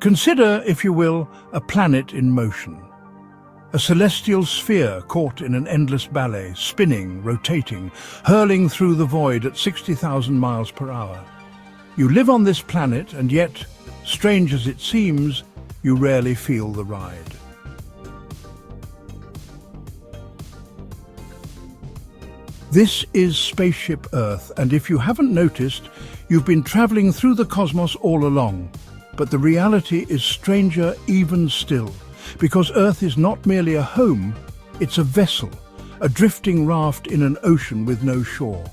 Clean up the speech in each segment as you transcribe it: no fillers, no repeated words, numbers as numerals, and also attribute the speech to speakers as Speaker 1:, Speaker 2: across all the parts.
Speaker 1: Consider, if you will, a planet in motion. A celestial sphere caught in an endless ballet, spinning, rotating, hurling through the void at 60,000 miles per hour. You live on this planet, and yet, strange as it seems, you rarely feel the ride. This is Spaceship Earth, and if you haven't noticed, you've been traveling through the cosmos all along. But the reality is stranger even still, because Earth is not merely a home, it's a vessel, a drifting raft in an ocean with no shore.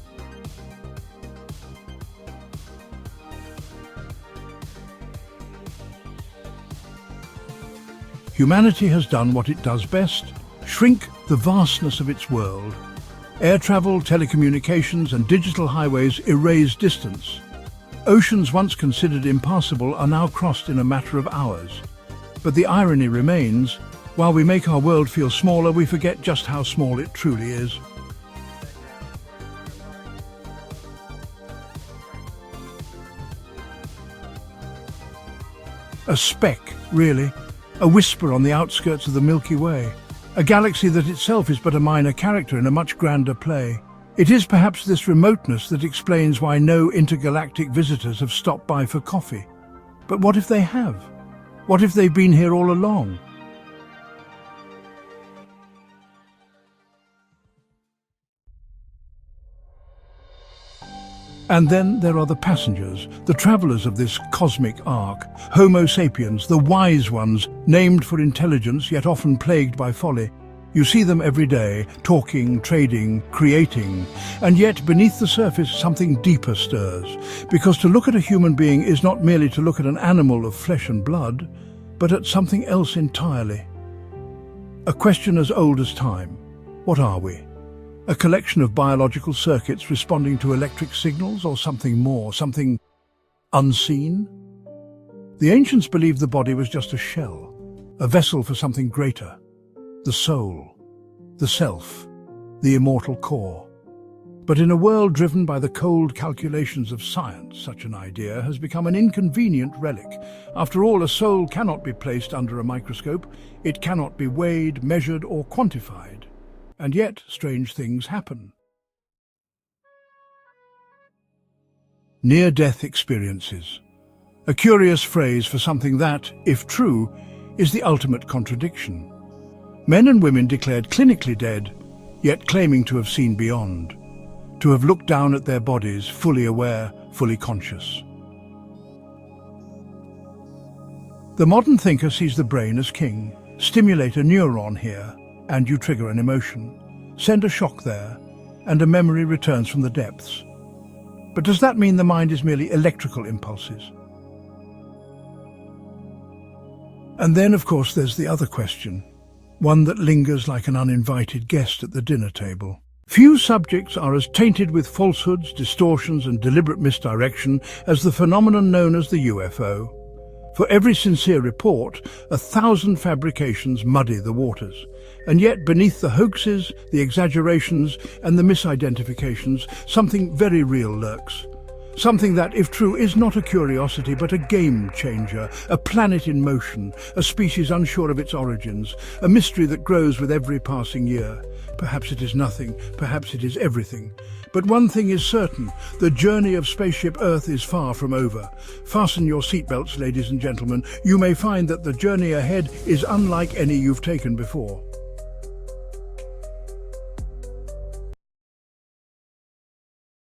Speaker 1: Humanity has done what it does best: shrink the vastness of its world. Air travel, telecommunications, and digital highways erase distance. Oceans once considered impassable are now crossed in a matter of hours. But the irony remains, while we make our world feel smaller, we forget just how small it truly is. A speck, really. A whisper on the outskirts of the Milky Way. A galaxy that itself is but a minor character in a much grander play. It is perhaps this remoteness that explains why no intergalactic visitors have stopped by for coffee. But what if they have? What if they've been here all along? And then there are the passengers, the travelers of this cosmic ark, Homo sapiens, the wise ones, named for intelligence yet often plagued by folly. You see them every day, talking, trading, creating, and yet beneath the surface something deeper stirs, because to look at a human being is not merely to look at an animal of flesh and blood, but at something else entirely. A question as old as time. What are we? A collection of biological circuits responding to electric signals, or something more, something unseen? The ancients believed the body was just a shell, a vessel for something greater. The soul, the self, the immortal core. But in a world driven by the cold calculations of science, such an idea has become an inconvenient relic. After all, a soul cannot be placed under a microscope. It cannot be weighed, measured, or quantified. And yet, strange things happen. Near-death experiences. A curious phrase for something that, if true, is the ultimate contradiction. Men and women declared clinically dead, yet claiming to have seen beyond, to have looked down at their bodies, fully aware, fully conscious. The modern thinker sees the brain as king. Stimulate a neuron here, and you trigger an emotion. Send a shock there, and a memory returns from the depths. But does that mean the mind is merely electrical impulses? And then, of course, there's the other question, one that lingers like an uninvited guest at the dinner table. Few subjects are as tainted with falsehoods, distortions, and deliberate misdirection as the phenomenon known as the UFO. For every sincere report, 1,000 fabrications muddy the waters. And yet, beneath the hoaxes, the exaggerations, and the misidentifications, something very real lurks. Something that, if true, is not a curiosity, but a game changer, a planet in motion, a species unsure of its origins, a mystery that grows with every passing year. Perhaps it is nothing, perhaps it is everything. But one thing is certain, the journey of Spaceship Earth is far from over. Fasten your seatbelts, ladies and gentlemen. You may find that the journey ahead is unlike any you've taken before.